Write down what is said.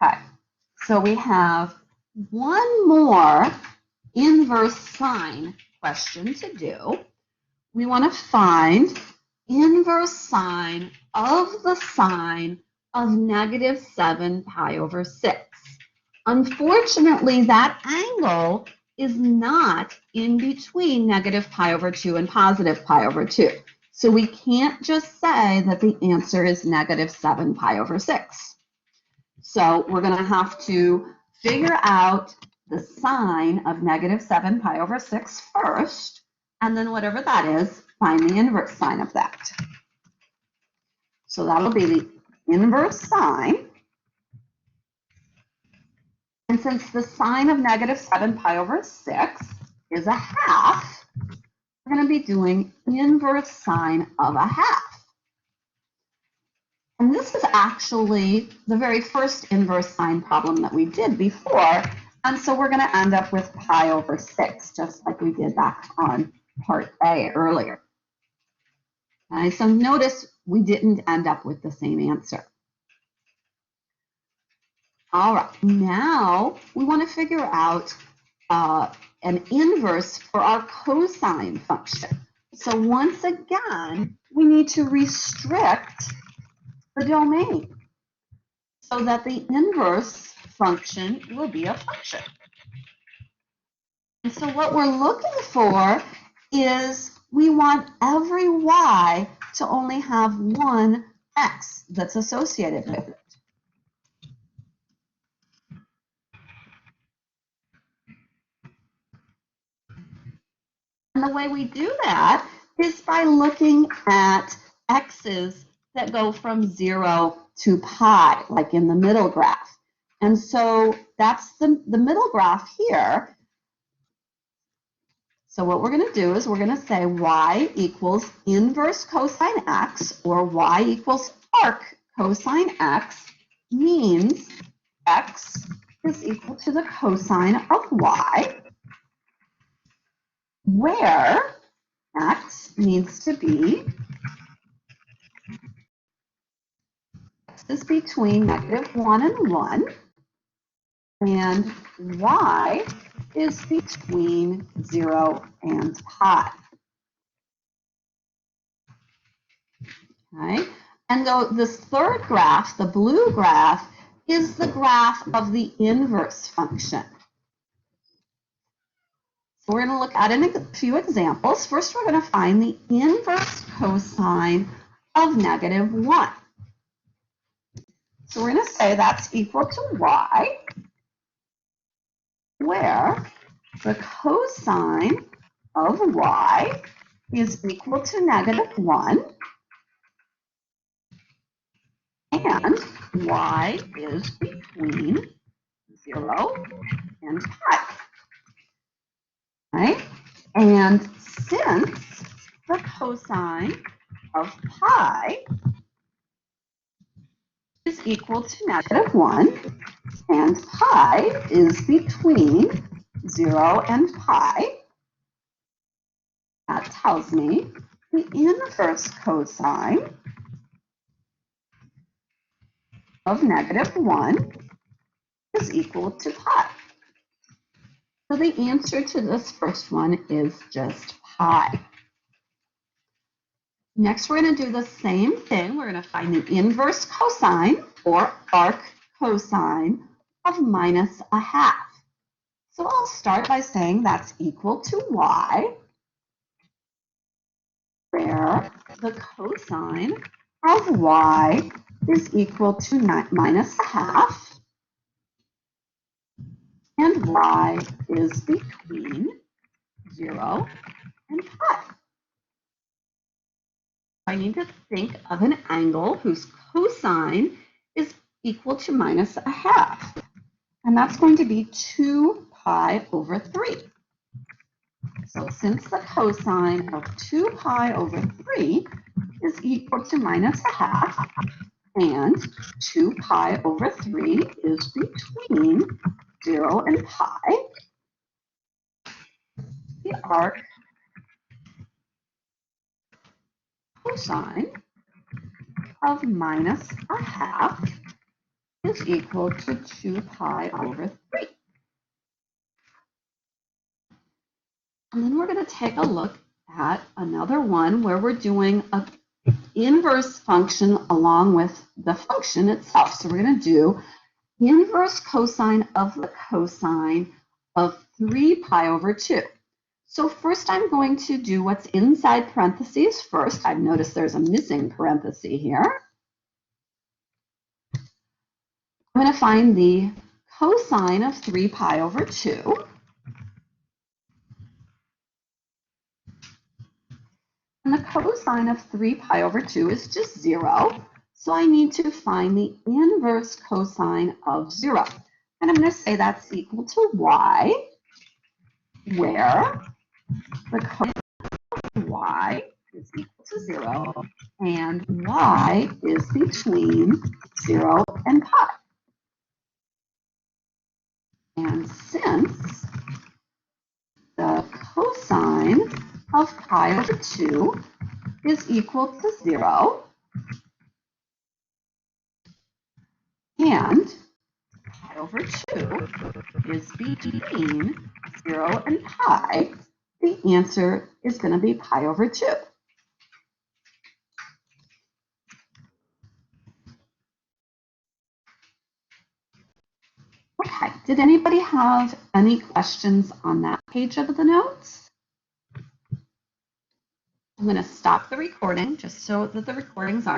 Okay, so we have one more inverse sine question to do. We want to find inverse sine of the sine of negative 7 pi over 6. Unfortunately, that angle is not in between negative pi over 2 and positive pi over 2. So we can't just say that the answer is negative 7 pi over 6. So we're going to have to figure out the sine of negative 7 pi over 6 first, and then whatever that is, find the inverse sine of that. So that'll be the inverse sine. And since the sine of negative 7 pi over 6 is a half, we're going to be doing inverse sine of a half. And this is actually the very first inverse sine problem that we did before. And so we're going to end up with pi over 6, just like we did back on part A earlier. Okay, so notice we didn't end up with the same answer. All right, now we want to figure out an inverse for our cosine function. So once again, we need to restrict the domain so that the inverse function will be a function. And so what we're looking for is we want every y to only have one x that's associated with it. And the way we do that is by looking at x's that go from 0 to pi, like in the middle graph. And so that's the middle graph here. So what we're going to do is we're going to say y equals inverse cosine x, or y equals arc cosine x, means x is equal to the cosine of y, where x needs to be x is between negative 1 and 1, and y is between 0 and pi. Okay, and though this third graph, the blue graph, is the graph of the inverse function. So we're going to look at a few examples. First, we're going to find the inverse cosine of negative 1. So we're going to say that's equal to y, where the cosine of y is equal to negative 1, and y is between 0 and pi. Right? And since the cosine of pi is equal to negative 1, and pi is between 0 and pi, that tells me the inverse cosine of negative 1 is equal to pi. So the answer to this first one is just pi. Next, we're going to do the same thing. We're going to find the inverse cosine, or arc cosine, of minus a half. So I'll start by saying that's equal to y, where the cosine of y is equal to minus a half, and y is between 0 and pi. I need to think of an angle whose cosine is equal to minus a half, and that's going to be 2 pi over 3. So since the cosine of 2 pi over 3 is equal to minus a half, and 2 pi over 3 is between 0 and pi, the arc cosine of minus a half is equal to 2 pi over 3. And then we're going to take a look at another one where we're doing an inverse function along with the function itself. So we're going to do inverse cosine of the cosine of 3 pi over 2. So first I'm going to do what's inside parentheses first. I've noticed there's a missing parenthesis here. I'm going to find the cosine of 3 pi over 2. And the cosine of 3 pi over 2 is just 0. So I need to find the inverse cosine of 0. And I'm going to say that's equal to y, where the cosine of y is equal to 0, and y is between 0 and pi. And since the cosine of pi over 2 is equal to 0, and pi over 2 is between 0 and pi, the answer is going to be pi over 2. Okay, did anybody have any questions on that page of the notes? I'm going to stop the recording just so that the recordings aren't